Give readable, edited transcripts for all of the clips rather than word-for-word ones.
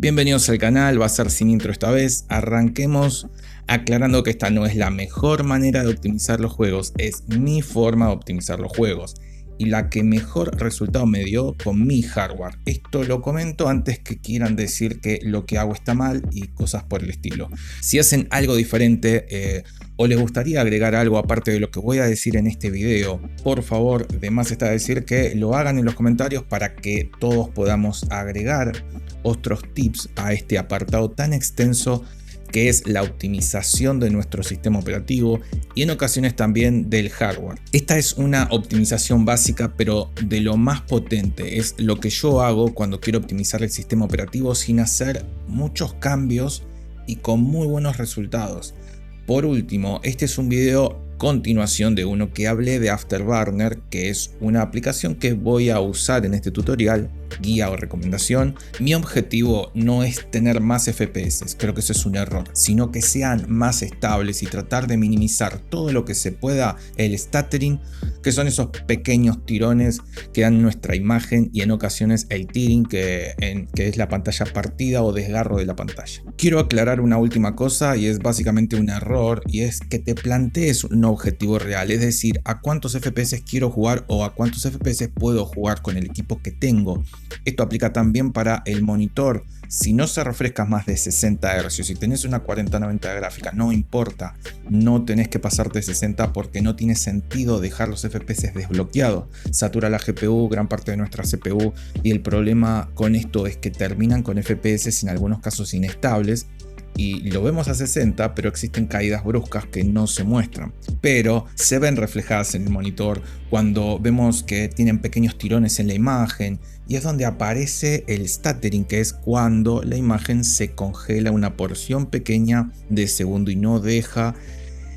Bienvenidos al canal, va a ser sin intro esta vez. Arranquemos aclarando que esta no es la mejor manera de optimizar los juegos, es mi forma de optimizar los juegos y la que mejor resultado me dio con mi hardware. Esto lo comento antes que quieran decir que lo que hago está mal y cosas por el estilo. Si hacen algo diferente o les gustaría agregar algo aparte de lo que voy a decir en este video, por favor, de más está decir que lo hagan en los comentarios para que todos podamos agregar otros tips a este apartado tan extenso que es la optimización de nuestro sistema operativo y en ocasiones también del hardware. Esta es una optimización básica, pero de lo más potente. Es lo que yo hago cuando quiero optimizar el sistema operativo sin hacer muchos cambios y con muy buenos resultados. Por último, este es un video continuación de uno que hablé de Afterburner, que es una aplicación que voy a usar en este tutorial, guía o recomendación. Mi objetivo no es tener más FPS, creo que eso es un error, sino que sean más estables y tratar de minimizar todo lo que se pueda el stuttering, que son esos pequeños tirones que dan nuestra imagen, y en ocasiones el tearing, que es la pantalla partida o desgarro de la pantalla. Quiero aclarar una última cosa y es básicamente un error, y es que te plantees un objetivo real, es decir, a cuántos FPS quiero jugar o a cuántos FPS puedo jugar con el equipo que tengo. Esto aplica también para el monitor. Si no se refresca más de 60 Hz, si tenés una 4090 de gráfica, no importa, no tenés que pasarte de 60 porque no tiene sentido dejar los FPS desbloqueados. Satura la GPU, gran parte de nuestra CPU, y el problema con esto es que terminan con FPS en algunos casos inestables. Y lo vemos a 60, pero existen caídas bruscas que no se muestran, pero se ven reflejadas en el monitor cuando vemos que tienen pequeños tirones en la imagen, y es donde aparece el stuttering, que es cuando la imagen se congela una porción pequeña de segundo y no deja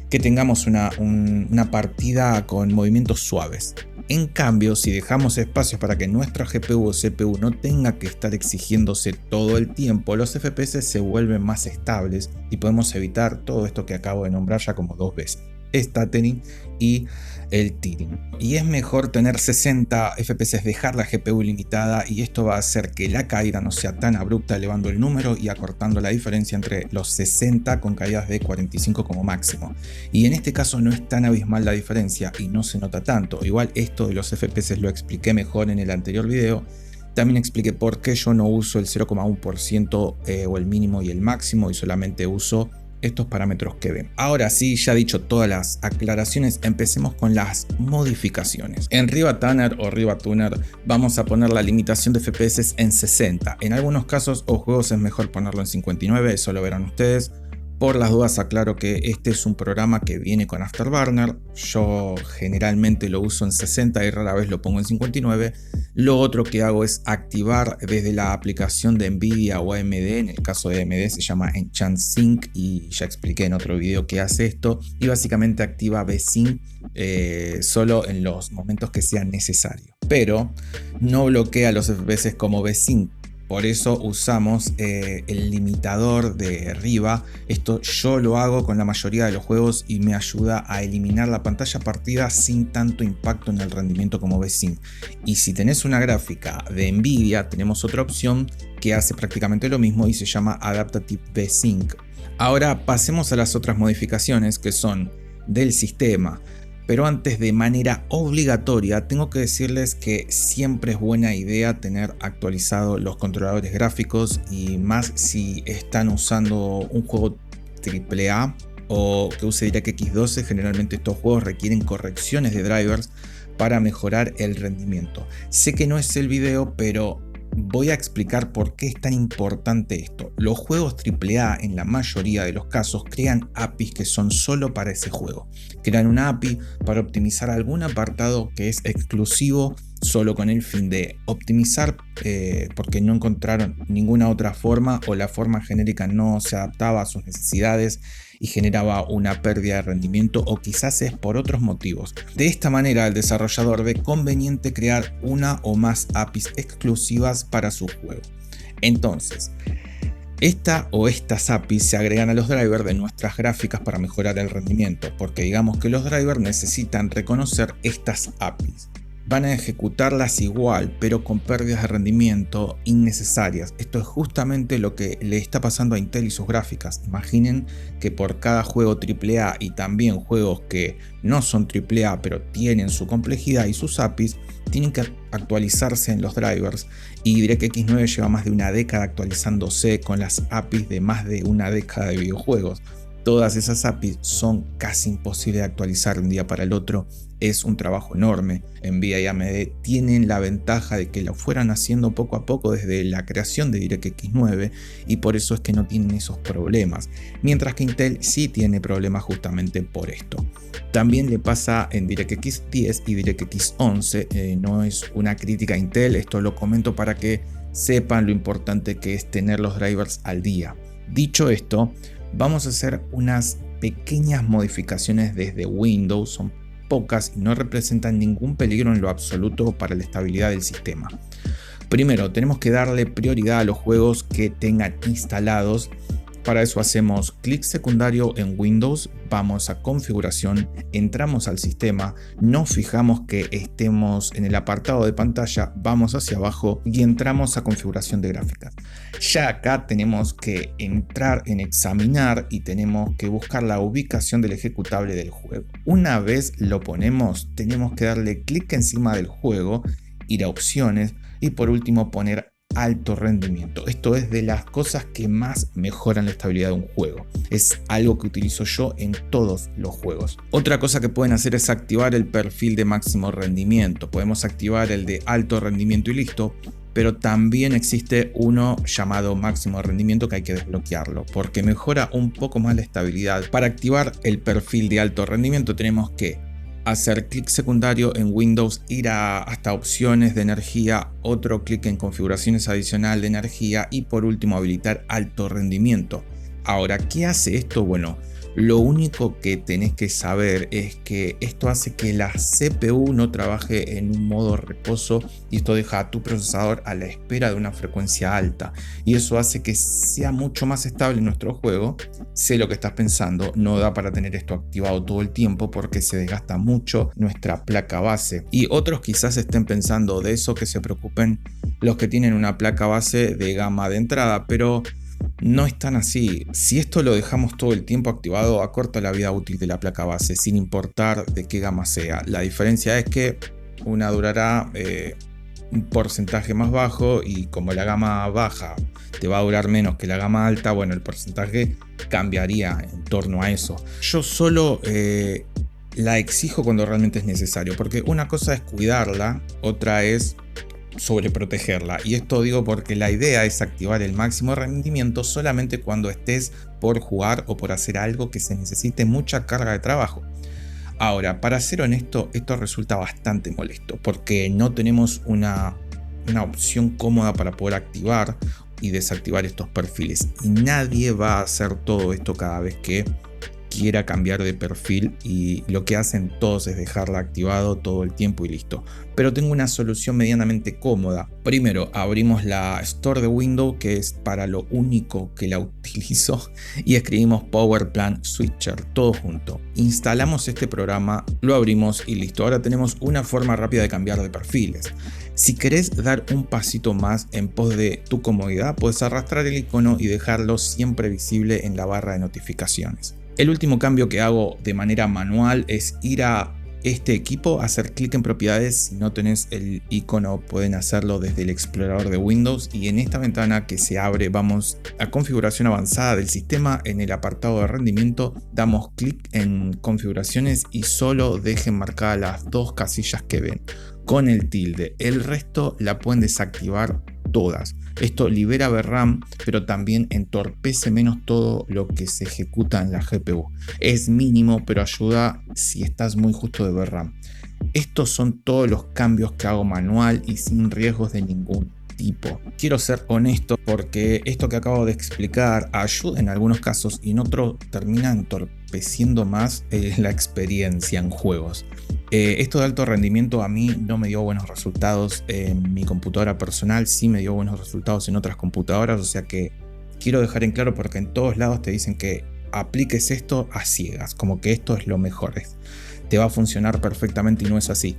que tengamos una partida con movimientos suaves. En cambio, si dejamos espacios para que nuestra GPU o CPU no tenga que estar exigiéndose todo el tiempo, los FPS se vuelven más estables y podemos evitar todo esto que acabo de nombrar ya como dos veces: stuttering y el tearing. Y es mejor tener 60 FPS, dejar la GPU limitada, y esto va a hacer que la caída no sea tan abrupta, elevando el número y acortando la diferencia entre los 60 con caídas de 45 como máximo. Y en este caso no es tan abismal la diferencia y no se nota tanto. Igual esto de los FPS lo expliqué mejor en el anterior video. También expliqué por qué yo no uso el 0,1% o el mínimo y el máximo, y solamente uso estos parámetros que ven. Ahora sí, ya dicho todas las aclaraciones, empecemos con las modificaciones. En RivaTuner o RivaTuner vamos a poner la limitación de FPS en 60. En algunos casos o juegos es mejor ponerlo en 59, eso lo verán ustedes. Por las dudas aclaro que este es un programa que viene con Afterburner. Yo generalmente lo uso en 60 y rara vez lo pongo en 59. Lo otro que hago es activar desde la aplicación de Nvidia o AMD. En el caso de AMD se llama Enchant Sync y ya expliqué en otro video que hace esto. Y básicamente activa VSync solo en los momentos que sean necesarios. Pero no bloquea los FPS como VSync. Por eso usamos el limitador de Riva. Esto yo lo hago con la mayoría de los juegos y me ayuda a eliminar la pantalla partida sin tanto impacto en el rendimiento como VSync. Y si tenés una gráfica de Nvidia, tenemos otra opción que hace prácticamente lo mismo y se llama Adaptive VSync. Ahora pasemos a las otras modificaciones que son del sistema. Pero antes, de manera obligatoria, tengo que decirles que siempre es buena idea tener actualizados los controladores gráficos, y más si están usando un juego AAA o que use DirectX 12. Generalmente estos juegos requieren correcciones de drivers para mejorar el rendimiento. Sé que no es el video, pero voy a explicar por qué es tan importante esto. Los juegos AAA en la mayoría de los casos crean APIs que son solo para ese juego. Crean una API para optimizar algún apartado que es exclusivo solo con el fin de optimizar porque no encontraron ninguna otra forma o la forma genérica no se adaptaba a sus necesidades y generaba una pérdida de rendimiento, o quizás es por otros motivos. De esta manera el desarrollador ve conveniente crear una o más APIs exclusivas para su juego. Entonces, estas APIs se agregan a los drivers de nuestras gráficas para mejorar el rendimiento, porque digamos que los drivers necesitan reconocer estas APIs. van a ejecutarlas igual, pero con pérdidas de rendimiento innecesarias. Esto es justamente lo que le está pasando a Intel y sus gráficas. Imaginen que por cada juego AAA y también juegos que no son AAA pero tienen su complejidad y sus APIs, tienen que actualizarse en los drivers, y DirectX 9 lleva más de una década actualizándose con las APIs de más de una década de videojuegos. Todas esas APIs son casi imposibles de actualizar de un día para el otro. Es un trabajo enorme. Nvidia y AMD tienen la ventaja de que lo fueran haciendo poco a poco desde la creación de DirectX 9, y por eso es que no tienen esos problemas, mientras que Intel sí tiene problemas justamente por esto. También le pasa en DirectX 10 y DirectX 11. No es una crítica a Intel, esto lo comento para que sepan lo importante que es tener los drivers al día. Dicho esto, vamos a hacer unas pequeñas modificaciones desde Windows. Son pocas y no representan ningún peligro en lo absoluto para la estabilidad del sistema. Primero, tenemos que darle prioridad a los juegos que tengan instalados. Para eso hacemos clic secundario en Windows, vamos a configuración, entramos al sistema, nos fijamos que estemos en el apartado de pantalla, vamos hacia abajo y entramos a configuración de gráficas. Ya acá tenemos que entrar en examinar y tenemos que buscar la ubicación del ejecutable del juego. Una vez lo ponemos, tenemos que darle clic encima del juego, ir a opciones y por último poner alto rendimiento. Esto es de las cosas que más mejoran la estabilidad de un juego. Es algo que utilizo yo en todos los juegos. Otra cosa que pueden hacer es activar el perfil de máximo rendimiento. Podemos activar el de alto rendimiento y listo, pero también existe uno llamado máximo rendimiento que hay que desbloquearlo porque mejora un poco más la estabilidad. Para activar el perfil de alto rendimiento tenemos que hacer clic secundario en Windows, ir hasta opciones de energía, otro clic en configuraciones adicional de energía y por último habilitar alto rendimiento. Ahora, ¿qué hace esto? Bueno, lo único que tenés que saber es que esto hace que la CPU no trabaje en un modo reposo y esto deja a tu procesador a la espera de una frecuencia alta y eso hace que sea mucho más estable nuestro juego. Sé lo que estás pensando, no da para tener esto activado todo el tiempo porque se desgasta mucho nuestra placa base, y otros quizás estén pensando de eso, que se preocupen los que tienen una placa base de gama de entrada, pero no es tan así. Si esto lo dejamos todo el tiempo activado, acorta la vida útil de la placa base sin importar de qué gama sea. La diferencia es que una durará un porcentaje más bajo, y como la gama baja te va a durar menos que la gama alta, bueno, el porcentaje cambiaría en torno a eso. Yo solo la exijo cuando realmente es necesario, porque una cosa es cuidarla, otra es sobreprotegerla, y esto digo porque la idea es activar el máximo rendimiento solamente cuando estés por jugar o por hacer algo que se necesite mucha carga de trabajo. Ahora, para ser honesto, esto resulta bastante molesto porque no tenemos una opción cómoda para poder activar y desactivar estos perfiles, y nadie va a hacer todo esto cada vez que quiera cambiar de perfil, y lo que hacen todos es dejarla activado todo el tiempo y listo. Pero tengo una solución medianamente cómoda. Primero abrimos la Store de Windows, que es para lo único que la utilizo, y escribimos PowerPlan Switcher todo junto. Instalamos este programa, lo abrimos y listo. Ahora tenemos una forma rápida de cambiar de perfiles. Si querés dar un pasito más en pos de tu comodidad, puedes arrastrar el icono y dejarlo siempre visible en la barra de notificaciones. El último cambio que hago de manera manual es ir a este equipo, hacer clic en propiedades. Si no tenés el icono, pueden hacerlo desde el explorador de Windows, y en esta ventana que se abre vamos a configuración avanzada del sistema. En el apartado de rendimiento damos clic en configuraciones y solo dejen marcadas las dos casillas que ven con el tilde. El resto la pueden desactivar todas. Esto libera VRAM, pero también entorpece menos todo lo que se ejecuta en la GPU. Es mínimo, pero ayuda si estás muy justo de VRAM. Estos son todos los cambios que hago manual y sin riesgos de ningún tipo. Quiero ser honesto porque esto que acabo de explicar ayuda en algunos casos y en otros termina entorpeciendo más la experiencia en juegos. Esto de alto rendimiento a mí no me dio buenos resultados en mi computadora personal, sí me dio buenos resultados en otras computadoras, o sea que quiero dejar en claro porque en todos lados te dicen que apliques esto a ciegas, como que esto es lo mejor, te va a funcionar perfectamente, y no es así.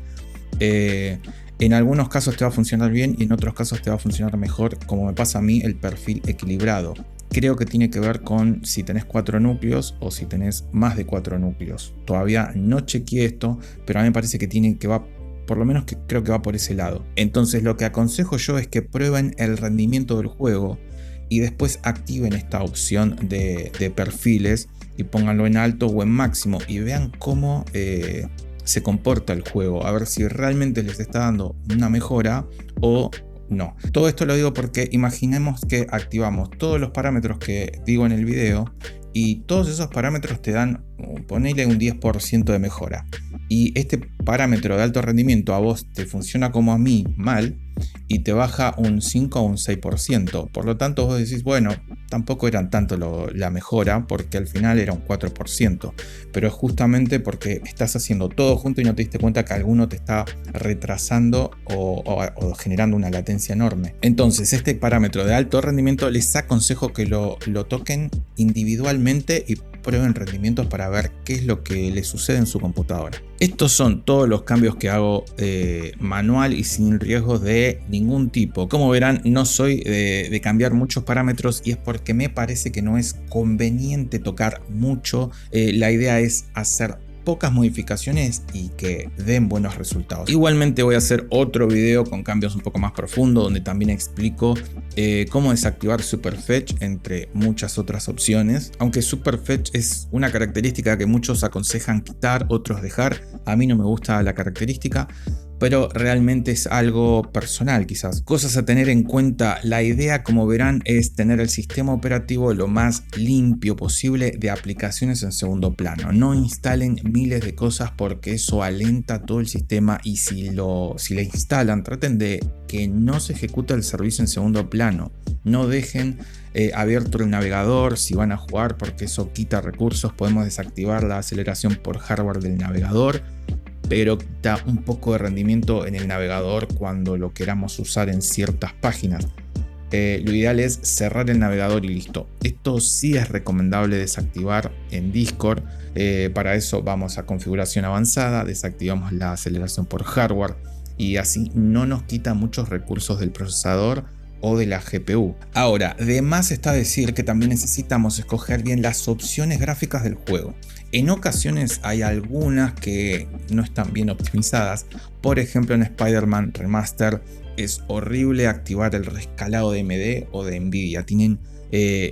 En algunos casos te va a funcionar bien y en otros casos te va a funcionar mejor, como me pasa a mí, el perfil equilibrado. Creo que tiene que ver con si tenés 4 núcleos o si tenés más de 4 núcleos. Todavía no chequeé esto, pero a mí me parece que va, por lo menos que creo que va por ese lado. Entonces lo que aconsejo yo es que prueben el rendimiento del juego y después activen esta opción de perfiles y pónganlo en alto o en máximo y vean cómo se comporta el juego, a ver si realmente les está dando una mejora o no. Todo esto lo digo porque imaginemos que activamos todos los parámetros que digo en el video y todos esos parámetros te dan, ponele un 10% de mejora. Y este parámetro de alto rendimiento a vos te funciona como a mí mal y te baja un 5 o un 6%. Por lo tanto vos decís, bueno, tampoco eran tanto la mejora porque al final era un 4%. Pero es justamente porque estás haciendo todo junto y no te diste cuenta que alguno te está retrasando o generando una latencia enorme. Entonces este parámetro de alto rendimiento les aconsejo que lo toquen individualmente y prueben rendimientos para ver qué es lo que les sucede en su computadora. Estos son todos los cambios que hago manual y sin riesgos de ningún tipo. Como verán, no soy de cambiar muchos parámetros y es porque me parece que no es conveniente tocar mucho. La idea es hacer pocas modificaciones y que den buenos resultados. Igualmente voy a hacer otro video con cambios un poco más profundos donde también explico cómo desactivar Superfetch entre muchas otras opciones. Aunque Superfetch es una característica que muchos aconsejan quitar, otros dejar. A mí no me gusta la característica, pero realmente es algo personal quizás. Cosas a tener en cuenta: la idea, como verán, es tener el sistema operativo lo más limpio posible de aplicaciones en segundo plano. No instalen miles de cosas porque eso alenta todo el sistema y si le instalan, traten de que no se ejecute el servicio en segundo plano. No dejen abierto el navegador si van a jugar porque eso quita recursos. Podemos desactivar la aceleración por hardware del navegador, pero da un poco de rendimiento en el navegador cuando lo queramos usar en ciertas páginas. Lo ideal es cerrar el navegador y listo. Esto sí es recomendable desactivar en Discord. Para eso vamos a configuración avanzada, desactivamos la aceleración por hardware y así no nos quita muchos recursos del procesador o de la GPU. Ahora, de más está decir que también necesitamos escoger bien las opciones gráficas del juego. En ocasiones hay algunas que no están bien optimizadas. Por ejemplo, en Spider-Man Remaster es horrible activar el rescalado de AMD o de Nvidia. Tienen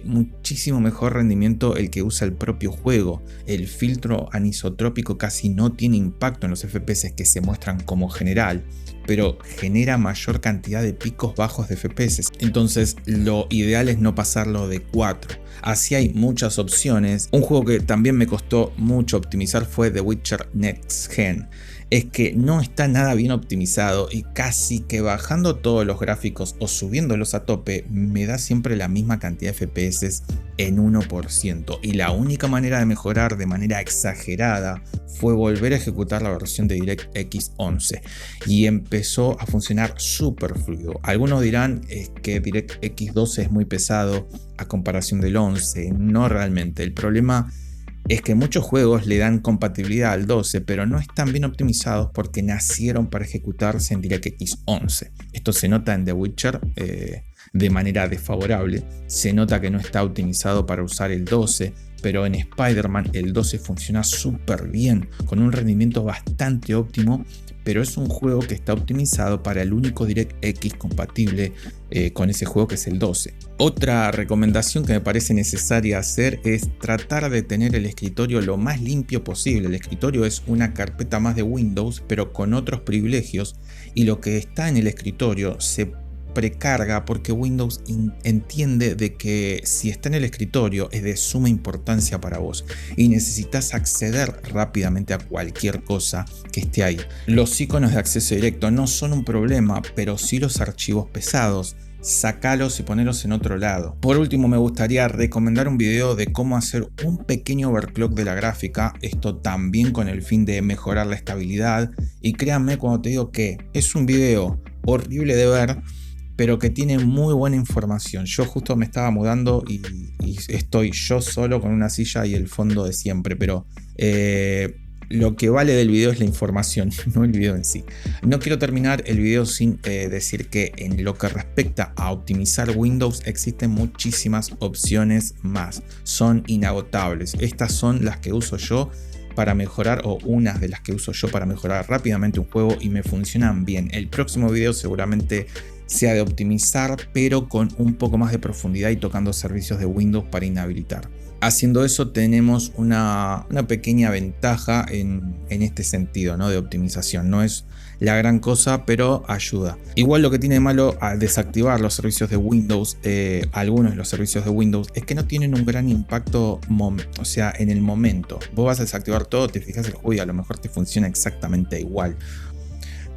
muchísimo mejor rendimiento el que usa el propio juego. El filtro anisotrópico casi no tiene impacto en los FPS que se muestran como general, pero genera mayor cantidad de picos bajos de FPS. Entonces lo ideal es no pasarlo de 4. Así hay muchas opciones. Un juego que también me costó mucho optimizar fue The Witcher Next Gen. Es que no está nada bien optimizado y casi que bajando todos los gráficos o subiéndolos a tope me da siempre la misma cantidad de FPS en 1%. Y la única manera de mejorar de manera exagerada fue volver a ejecutar la versión de DirectX 11 y empezó a funcionar súper fluido. Algunos dirán que DirectX 12 es muy pesado a comparación del 11. No realmente. El problema es que muchos juegos le dan compatibilidad al 12, pero no están bien optimizados porque nacieron para ejecutarse en DirectX 11. Esto se nota en The Witcher de manera desfavorable. Se nota que no está optimizado para usar el 12, pero en Spider-Man el 12 funciona súper bien, con un rendimiento bastante óptimo, pero es un juego que está optimizado para el único DirectX compatible con ese juego, que es el 12. Otra recomendación que me parece necesaria hacer es tratar de tener el escritorio lo más limpio posible. El escritorio es una carpeta más de Windows, pero con otros privilegios, y lo que está en el escritorio se precarga porque Windows entiende de que si está en el escritorio es de suma importancia para vos y necesitas acceder rápidamente a cualquier cosa que esté ahí. Los iconos de acceso directo no son un problema, pero sí los archivos pesados. Sacalos y ponerlos en otro lado. Por último, me gustaría recomendar un video de cómo hacer un pequeño overclock de la gráfica, esto también con el fin de mejorar la estabilidad, y créanme cuando te digo que es un video horrible de ver, pero que tiene muy buena información. Yo justo me estaba mudando y estoy yo solo con una silla y el fondo de siempre, pero lo que vale del video es la información, no el video en sí. No quiero terminar el video sin decir que en lo que respecta a optimizar Windows existen muchísimas opciones más. Son inagotables. Estas son las que uso yo para mejorar, o unas de las que uso yo para mejorar rápidamente un juego y me funcionan bien. El próximo video seguramente sea de optimizar, pero con un poco más de profundidad y tocando servicios de Windows para inhabilitar. Haciendo eso tenemos una pequeña ventaja en este sentido, ¿no? De optimización. No es la gran cosa, pero ayuda. Igual lo que tiene de malo al desactivar los servicios de Windows, algunos de los servicios de Windows, es que no tienen un gran impacto, o sea, en el momento. Vos vas a desactivar todo, te fijas el juego y a lo mejor te funciona exactamente igual.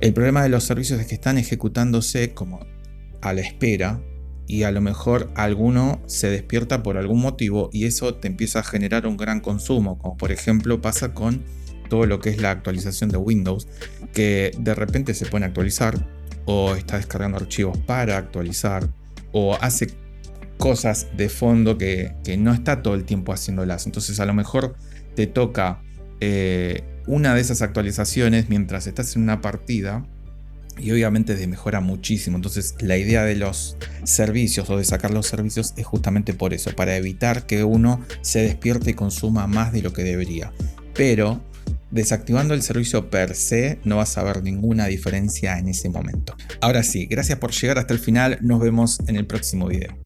El problema de los servicios es que están ejecutándose como a la espera, y a lo mejor alguno se despierta por algún motivo y eso te empieza a generar un gran consumo, como por ejemplo pasa con todo lo que es la actualización de Windows, que de repente se pone a actualizar o está descargando archivos para actualizar o hace cosas de fondo que no está todo el tiempo haciéndolas. Entonces a lo mejor te toca una de esas actualizaciones mientras estás en una partida y obviamente demejora muchísimo. Entonces la idea de los servicios o de sacar los servicios es justamente por eso, para evitar que uno se despierte y consuma más de lo que debería. Pero desactivando el servicio per se no vas a ver ninguna diferencia en ese momento. Ahora sí, gracias por llegar hasta el final, nos vemos en el próximo video.